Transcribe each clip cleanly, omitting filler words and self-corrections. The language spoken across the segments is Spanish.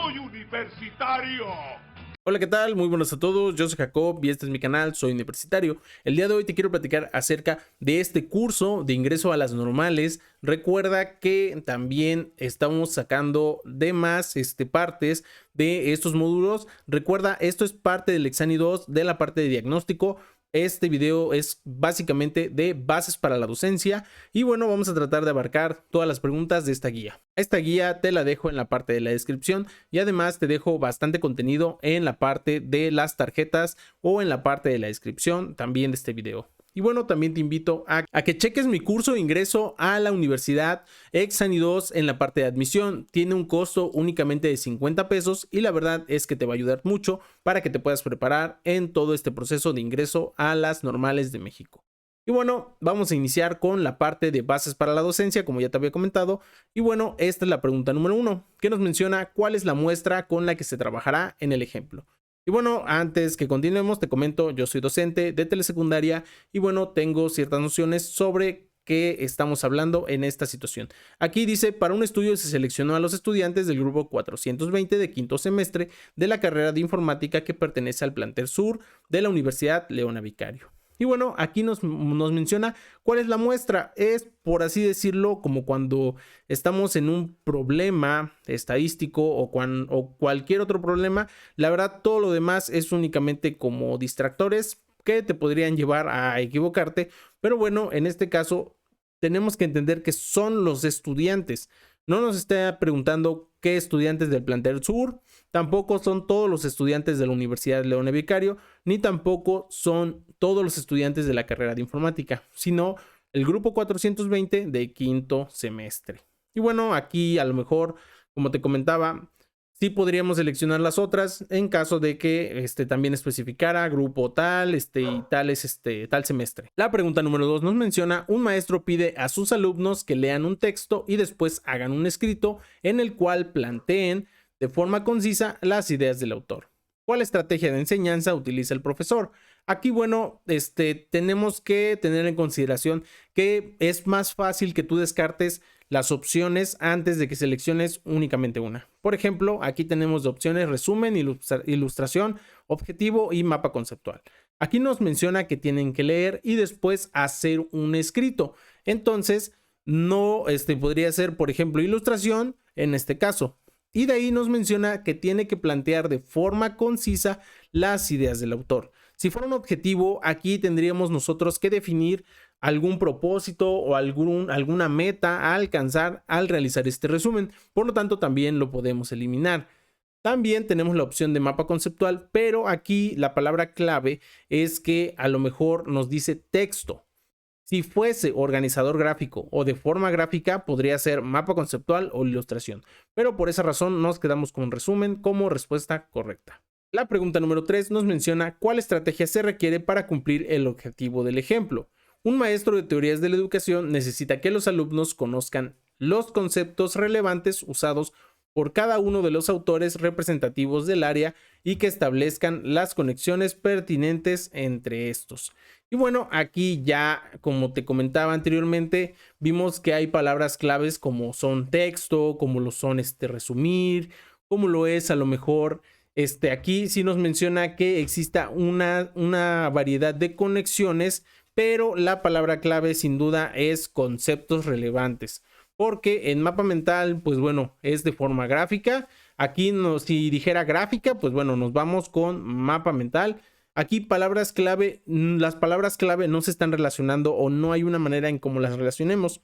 soy universitario. Hola, ¿qué tal? Muy buenos a todos, yo soy Jacob y este es mi canal, soy universitario. El día de hoy te quiero platicar acerca de este curso de ingreso a las normales. Recuerda que también estamos sacando demás partes de estos módulos. Recuerda, esto es parte del Exani 2 de la parte de diagnóstico. Este video es básicamente de bases para la docencia y bueno, vamos a tratar de abarcar todas las preguntas de esta guía. Esta guía te la dejo en la parte de la descripción y además te dejo bastante contenido en la parte de las tarjetas o en la parte de la descripción también de este video. Y bueno, también te invito a que cheques mi curso de ingreso a la Universidad Exani 2 en la parte de admisión. Tiene un costo únicamente de 50 pesos y la verdad es que te va a ayudar mucho para que te puedas preparar en todo este proceso de ingreso a las normales de México. Y bueno, vamos a iniciar con la parte de bases para la docencia, como ya te había comentado. Y bueno, esta es la pregunta número 1, que nos menciona cuál es la muestra con la que se trabajará en el ejemplo. Y bueno, antes que continuemos, te comento, yo soy docente de telesecundaria y bueno, tengo ciertas nociones sobre qué estamos hablando en esta situación. Aquí dice, para un estudio se seleccionó a los estudiantes del grupo 420 de quinto semestre de la carrera de informática que pertenece al plantel sur de la Universidad Leona Vicario. Y bueno, aquí nos menciona cuál es la muestra. Es, por así decirlo, como cuando estamos en un problema estadístico o cualquier otro problema. La verdad, todo lo demás es únicamente como distractores que te podrían llevar a equivocarte. Pero bueno, en este caso tenemos que entender que son los estudiantes. No nos está preguntando qué estudiantes del plantel sur, tampoco son todos los estudiantes de la Universidad Leona Vicario, ni tampoco son todos los estudiantes de la carrera de informática, sino el grupo 420 de quinto semestre. Y bueno, aquí a lo mejor, como te comentaba, sí podríamos seleccionar las otras en caso de que también especificara grupo tal, y tal semestre. La pregunta número 2 nos menciona, un maestro pide a sus alumnos que lean un texto y después hagan un escrito en el cual planteen de forma concisa las ideas del autor. ¿Cuál estrategia de enseñanza utiliza el profesor? Aquí, bueno, tenemos que tener en consideración que es más fácil que tú descartes las opciones antes de que selecciones únicamente una. Por ejemplo, aquí tenemos de opciones resumen, ilustración, objetivo y mapa conceptual. Aquí nos menciona que tienen que leer y después hacer un escrito. Entonces, no podría ser, por ejemplo, ilustración en este caso. Y de ahí nos menciona que tiene que plantear de forma concisa las ideas del autor. Si fuera un objetivo, aquí tendríamos nosotros que definir algún propósito o alguna meta a alcanzar al realizar este resumen. Por lo tanto, también lo podemos eliminar. También tenemos la opción de mapa conceptual, pero aquí la palabra clave es que a lo mejor nos dice texto. Si fuese organizador gráfico o de forma gráfica, podría ser mapa conceptual o ilustración, pero por esa razón nos quedamos con resumen como respuesta correcta. La pregunta número 3 nos menciona cuál estrategia se requiere para cumplir el objetivo del ejemplo. Un maestro de teorías de la educación necesita que los alumnos conozcan los conceptos relevantes usados por cada uno de los autores representativos del área y que establezcan las conexiones pertinentes entre estos. Y bueno, aquí ya, como te comentaba anteriormente, vimos que hay palabras claves como son texto, como lo son resumir, como lo es a lo mejor aquí sí nos menciona que exista una variedad de conexiones, pero la palabra clave sin duda es conceptos relevantes. Porque en mapa mental, pues bueno, es de forma gráfica. Aquí si dijera gráfica, pues bueno, nos vamos con mapa mental. Aquí palabras clave, las palabras clave no se están relacionando o no hay una manera en cómo las relacionemos.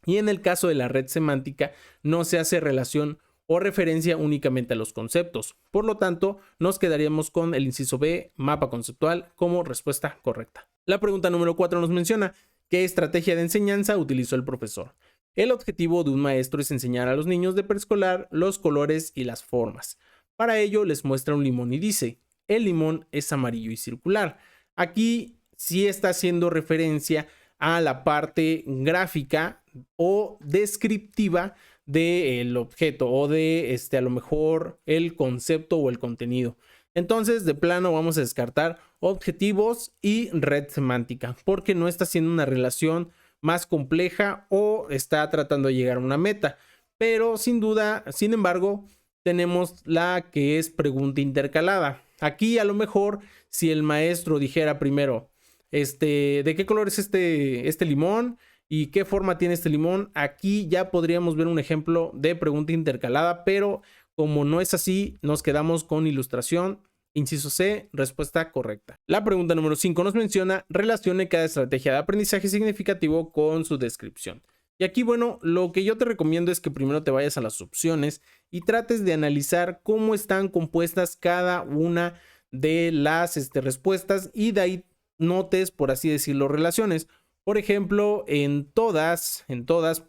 Y en el caso de la red semántica, no se hace relación o referencia únicamente a los conceptos. Por lo tanto, nos quedaríamos con el inciso B, mapa conceptual, como respuesta correcta. La pregunta número 4 nos menciona, ¿qué estrategia de enseñanza utilizó el profesor? El objetivo de un maestro es enseñar a los niños de preescolar los colores y las formas. Para ello les muestra un limón y dice, el limón es amarillo y circular. Aquí sí está haciendo referencia a la parte gráfica o descriptiva del objeto o de a lo mejor el concepto o el contenido. Entonces, de plano vamos a descartar objetivos y red semántica porque no está haciendo una relación más compleja o está tratando de llegar a una meta. Pero sin duda, sin embargo, tenemos la que es pregunta intercalada. Aquí a lo mejor si el maestro dijera primero, ¿de qué color es este limón? ¿Y qué forma tiene este limón? Aquí ya podríamos ver un ejemplo de pregunta intercalada, pero como no es así, nos quedamos con ilustración. Inciso C, respuesta correcta. La pregunta número 5 nos menciona, relacione cada estrategia de aprendizaje significativo con su descripción. Y aquí, bueno, lo que yo te recomiendo es que primero te vayas a las opciones y trates de analizar cómo están compuestas cada una de las respuestas y de ahí notes, por así decirlo, relaciones. Por ejemplo, en todas,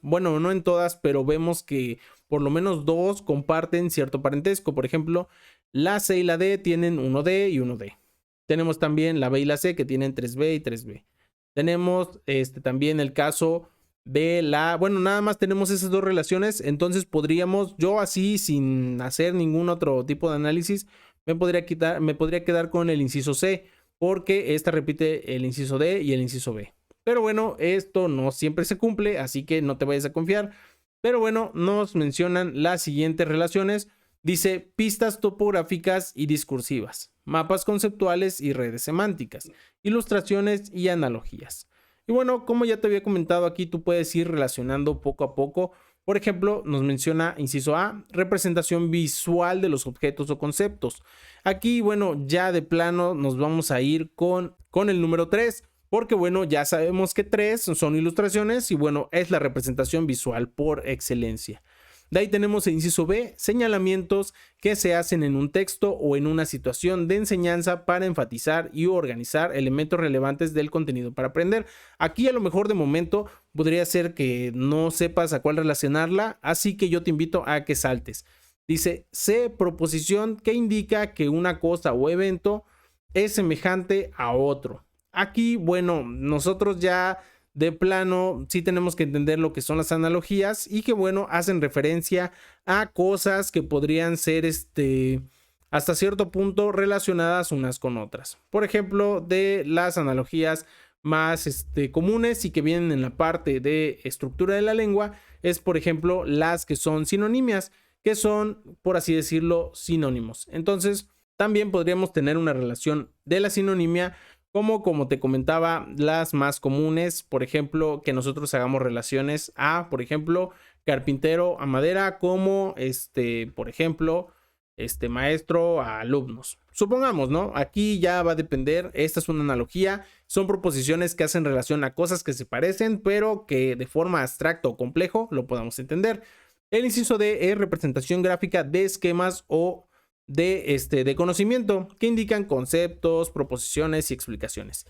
bueno, no en todas, pero vemos que por lo menos dos comparten cierto parentesco. Por ejemplo, la C y la D tienen 1D y 1D. Tenemos también la B y la C que tienen 3B y 3B. Tenemos también el caso de bueno, nada más tenemos esas dos relaciones, entonces podríamos, yo así, sin hacer ningún otro tipo de análisis, me podría quedar con el inciso C, porque esta repite el inciso D y el inciso B. Pero bueno, esto no siempre se cumple, así que no te vayas a confiar. Pero bueno, nos mencionan las siguientes relaciones. Dice pistas topográficas y discursivas, mapas conceptuales y redes semánticas, ilustraciones y analogías. Y bueno, como ya te había comentado aquí, tú puedes ir relacionando poco a poco. Por ejemplo, nos menciona, inciso A, representación visual de los objetos o conceptos. Aquí, bueno, ya de plano nos vamos a ir con el número 3, porque bueno, ya sabemos que 3 son ilustraciones y bueno, es la representación visual por excelencia. De ahí tenemos el inciso B, señalamientos que se hacen en un texto o en una situación de enseñanza para enfatizar y organizar elementos relevantes del contenido para aprender. Aquí a lo mejor de momento podría ser que no sepas a cuál relacionarla, así que yo te invito a que saltes. Dice C, proposición que indica que una cosa o evento es semejante a otro. Aquí, bueno, nosotros ya de plano sí tenemos que entender lo que son las analogías y que bueno, hacen referencia a cosas que podrían ser hasta cierto punto relacionadas unas con otras. Por ejemplo, de las analogías más comunes y que vienen en la parte de estructura de la lengua es por ejemplo las que son sinonimias, que son por así decirlo sinónimos. Entonces también podríamos tener una relación de la sinonimia como te comentaba, las más comunes, por ejemplo, que nosotros hagamos relaciones a, por ejemplo, carpintero a madera, como por ejemplo, maestro a alumnos. Supongamos, ¿no? Aquí ya va a depender, esta es una analogía, son proposiciones que hacen relación a cosas que se parecen, pero que de forma abstracta o complejo lo podamos entender. El inciso D es representación gráfica de esquemas o de conocimiento que indican conceptos, proposiciones y explicaciones.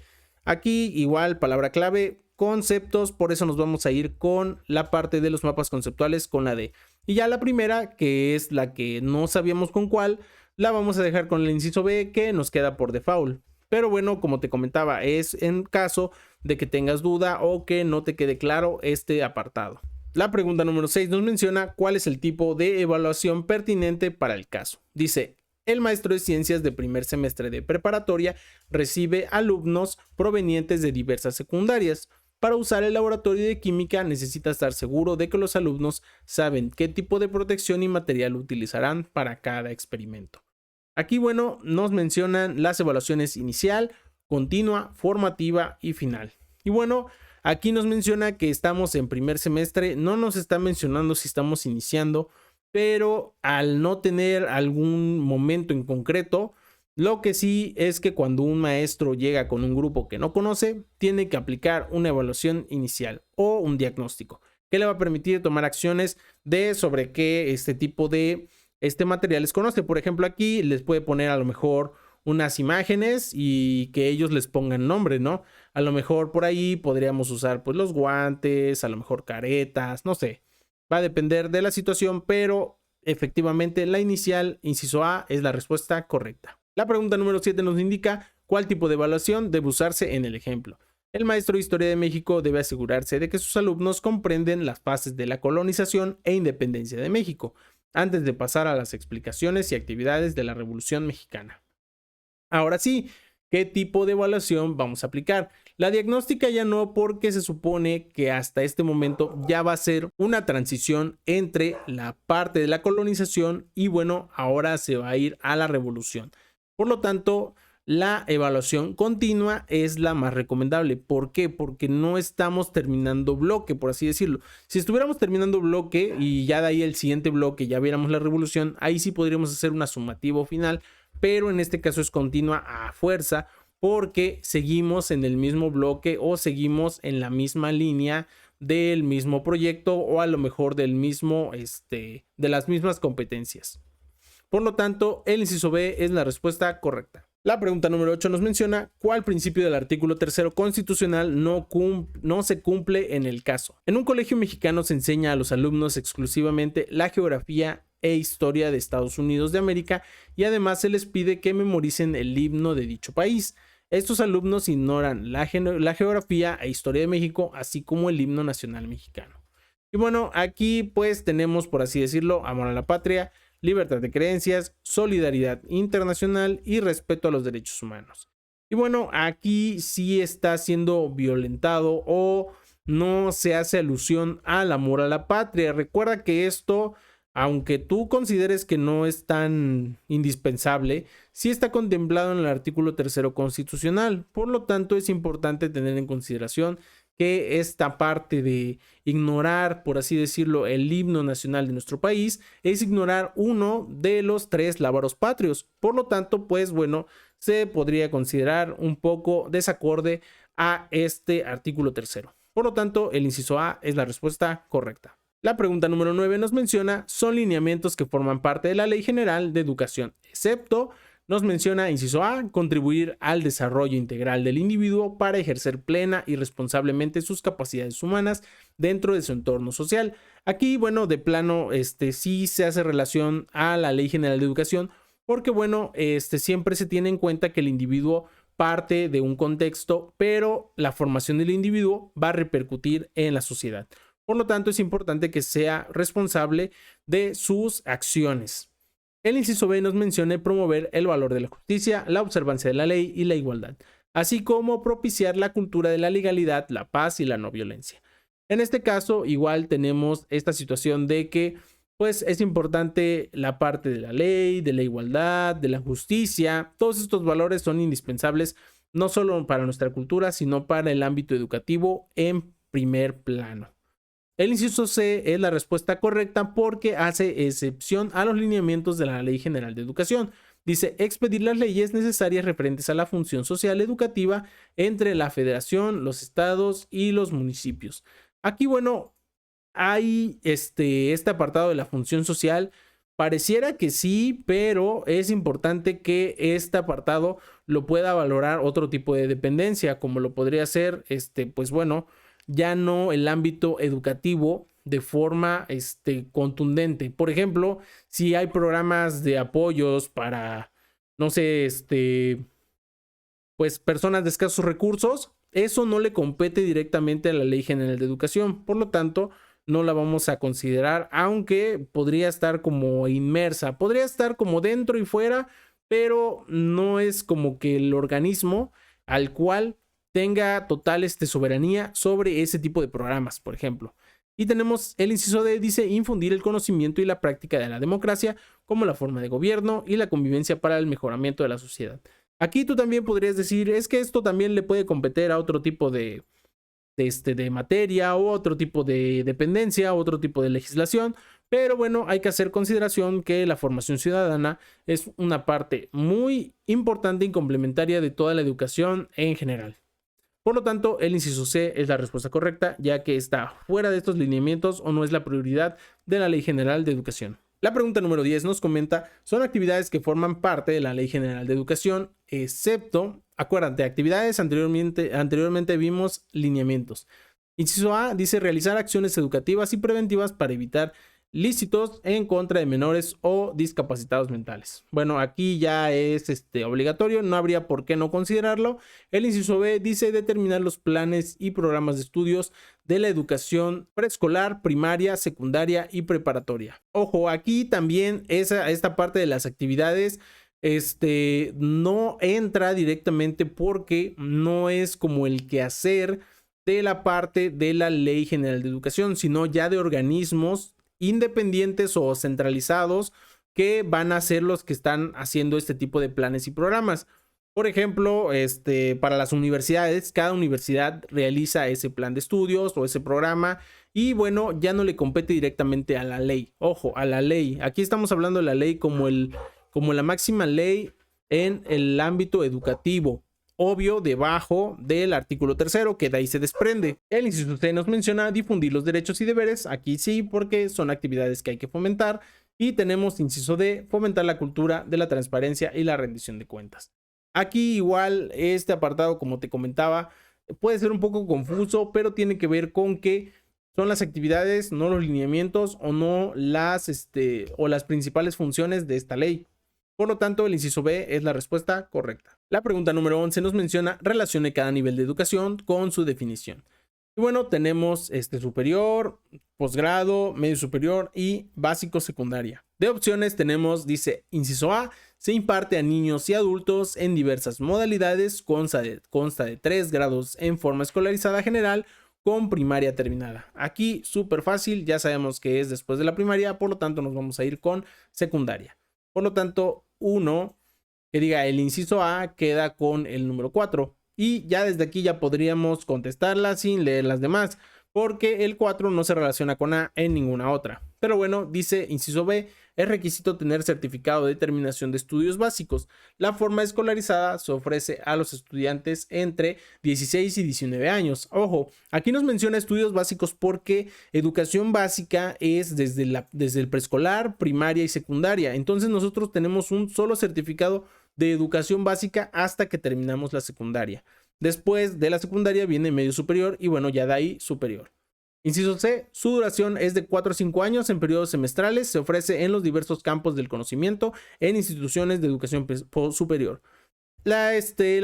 Aquí igual palabra clave, conceptos, por eso nos vamos a ir con la parte de los mapas conceptuales con la D. Y ya la primera, que es la que no sabíamos con cuál, la vamos a dejar con el inciso B, que nos queda por default. Pero bueno, como te comentaba, es en caso de que tengas duda o que no te quede claro este apartado. La pregunta número 6 nos menciona cuál es el tipo de evaluación pertinente para el caso. Dice, el maestro de ciencias de primer semestre de preparatoria recibe alumnos provenientes de diversas secundarias. Para usar el laboratorio de química necesita estar seguro de que los alumnos saben qué tipo de protección y material utilizarán para cada experimento. Aquí, bueno, nos mencionan las evaluaciones inicial, continua, formativa y final. Y bueno, aquí nos menciona que estamos en primer semestre, no nos está mencionando si estamos iniciando, pero al no tener algún momento en concreto, lo que sí es que cuando un maestro llega con un grupo que no conoce, tiene que aplicar una evaluación inicial o un diagnóstico que le va a permitir tomar acciones sobre qué tipo de materiales conoce. Por ejemplo, aquí les puede poner a lo mejor unas imágenes y que ellos les pongan nombre, ¿no? A lo mejor por ahí podríamos usar pues los guantes, a lo mejor caretas, no sé. Va a depender de la situación, pero efectivamente la inicial, inciso A, es la respuesta correcta. La pregunta número 7 nos indica cuál tipo de evaluación debe usarse en el ejemplo. El maestro de Historia de México debe asegurarse de que sus alumnos comprenden las fases de la colonización e independencia de México, antes de pasar a las explicaciones y actividades de la Revolución Mexicana. Ahora sí, qué tipo de evaluación vamos a aplicar. La diagnóstica ya no, porque se supone que hasta este momento ya va a ser una transición entre la parte de la colonización y bueno, ahora se va a ir a la revolución. Por lo tanto, la evaluación continua es la más recomendable. ¿Por qué? Porque no estamos terminando bloque, por así decirlo. Si estuviéramos terminando bloque y ya de ahí el siguiente bloque ya viéramos la revolución, ahí sí podríamos hacer una sumativa final, pero en este caso es continua a fuerza, porque seguimos en el mismo bloque o seguimos en la misma línea del mismo proyecto o a lo mejor del mismo, de las mismas competencias. Por lo tanto, el inciso B es la respuesta correcta. La pregunta número 8 nos menciona cuál principio del artículo 3 constitucional no se cumple en el caso. En un colegio mexicano se enseña a los alumnos exclusivamente la geografía e historia de Estados Unidos de América y además se les pide que memoricen el himno de dicho país. Estos alumnos ignoran la geografía e historia de México, así como el himno nacional mexicano. Y bueno, aquí pues tenemos, por así decirlo, amor a la patria, libertad de creencias, solidaridad internacional y respeto a los derechos humanos. Y bueno, aquí sí está siendo violentado o no se hace alusión al amor a la patria. Recuerda que esto, aunque tú consideres que no es tan indispensable, sí está contemplado en el artículo 3 constitucional. Por lo tanto, es importante tener en consideración que esta parte de ignorar, por así decirlo, el himno nacional de nuestro país es ignorar uno de los 3 lábaros patrios. Por lo tanto, pues bueno, se podría considerar un poco desacorde a este artículo 3. Por lo tanto, el inciso A es la respuesta correcta. La pregunta número 9 nos menciona, son lineamientos que forman parte de la Ley General de Educación, excepto nos menciona, inciso A, contribuir al desarrollo integral del individuo para ejercer plena y responsablemente sus capacidades humanas dentro de su entorno social. Aquí, bueno, de plano, sí se hace relación a la Ley General de Educación, porque, bueno, siempre se tiene en cuenta que el individuo parte de un contexto, pero la formación del individuo va a repercutir en la sociedad. Por lo tanto, es importante que sea responsable de sus acciones. El inciso B nos menciona promover el valor de la justicia, la observancia de la ley y la igualdad, así como propiciar la cultura de la legalidad, la paz y la no violencia. En este caso, igual tenemos esta situación de que pues es importante la parte de la ley, de la igualdad, de la justicia. Todos estos valores son indispensables no solo para nuestra cultura, sino para el ámbito educativo en primer plano. El inciso C es la respuesta correcta porque hace excepción a los lineamientos de la Ley General de Educación. Dice, expedir las leyes necesarias referentes a la función social educativa entre la federación, los estados y los municipios. Aquí, bueno, hay este apartado de la función social. Pareciera que sí, pero es importante que este apartado lo pueda valorar otro tipo de dependencia, como lo podría ser, pues bueno, ya no el ámbito educativo de forma contundente. Por ejemplo, si hay programas de apoyos para, no sé, pues personas de escasos recursos, eso no le compete directamente a la Ley General de Educación. Por lo tanto, no la vamos a considerar, aunque podría estar como inmersa, podría estar como dentro y fuera, pero no es como que el organismo al cual tenga total soberanía sobre ese tipo de programas, por ejemplo. Y tenemos el inciso D, dice infundir el conocimiento y la práctica de la democracia como la forma de gobierno y la convivencia para el mejoramiento de la sociedad. Aquí tú también podrías decir, es que esto también le puede competir a otro tipo de materia o otro tipo de dependencia, otro tipo de legislación, pero bueno, hay que hacer consideración que la formación ciudadana es una parte muy importante y complementaria de toda la educación en general. Por lo tanto, el inciso C es la respuesta correcta, ya que está fuera de estos lineamientos o no es la prioridad de la Ley General de Educación. La pregunta número 10 nos comenta, son actividades que forman parte de la Ley General de Educación, excepto, acuérdate, actividades anteriormente vimos lineamientos. Inciso A dice realizar acciones educativas y preventivas para evitar lícitos en contra de menores o discapacitados mentales. Bueno, aquí ya es obligatorio, no habría por qué no considerarlo. El inciso B dice determinar los planes y programas de estudios de la educación preescolar, primaria, secundaria y preparatoria. Ojo, aquí también esta parte de las actividades no entra directamente porque no es como el quehacer de la parte de la Ley General de Educación, sino ya de organismos independientes o centralizados que van a ser los que están haciendo este tipo de planes y programas. Por ejemplo, para las universidades, cada universidad realiza ese plan de estudios o ese programa y bueno, ya no le compete directamente a la ley. Ojo, a la ley. Aquí estamos hablando de la ley como la máxima ley en el ámbito educativo. Obvio, debajo del artículo 3º, que de ahí se desprende. El inciso C nos menciona difundir los derechos y deberes. Aquí sí, porque son actividades que hay que fomentar. Y tenemos inciso D, fomentar la cultura de la transparencia y la rendición de cuentas. Aquí igual este apartado, como te comentaba, puede ser un poco confuso, pero tiene que ver con que son las actividades, no los lineamientos o no las principales funciones de esta ley. Por lo tanto, el inciso B es la respuesta correcta. La pregunta número 11 nos menciona relacione cada nivel de educación con su definición. Y bueno, tenemos superior, posgrado, medio superior y básico secundaria. De opciones tenemos, dice, inciso A, se imparte a niños y adultos en diversas modalidades, consta de 3 grados en forma escolarizada general con primaria terminada. Aquí súper fácil, ya sabemos que es después de la primaria, por lo tanto nos vamos a ir con secundaria. Por lo tanto, que diga el inciso A queda con el número 4. Y ya desde aquí ya podríamos contestarla sin leer las demás, porque el 4 no se relaciona con A en ninguna otra. Pero bueno, dice inciso B, es requisito tener certificado de terminación de estudios básicos. La forma escolarizada se ofrece a los estudiantes entre 16 y 19 años. Ojo, aquí nos menciona estudios básicos porque educación básica es desde el preescolar, primaria y secundaria. Entonces nosotros tenemos un solo certificado de educación básica hasta que terminamos la secundaria. Después de la secundaria viene medio superior y bueno, ya de ahí superior. Inciso C, su duración es de 4 a 5 años en periodos semestrales, se ofrece en los diversos campos del conocimiento en instituciones de educación superior. La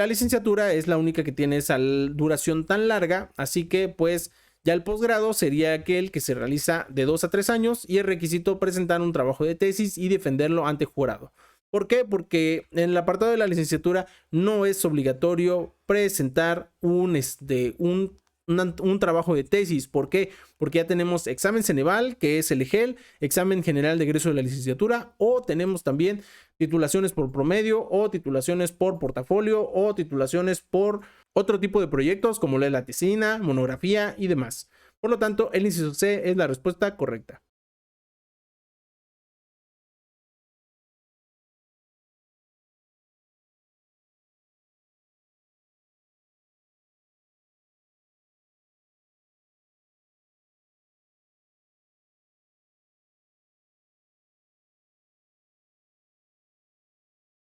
licenciatura es la única que tiene esa duración tan larga, así que pues ya el posgrado sería aquel que se realiza de 2 a 3 años y es requisito presentar un trabajo de tesis y defenderlo ante jurado. ¿Por qué? Porque en el apartado de la licenciatura no es obligatorio presentar un trabajo de tesis. ¿Por qué? Porque ya tenemos examen Ceneval, que es el EGEL, examen general de egreso de la licenciatura, o tenemos también titulaciones por promedio, o titulaciones por portafolio, o titulaciones por otro tipo de proyectos como la tesina, monografía y demás. Por lo tanto, el inciso C es la respuesta correcta.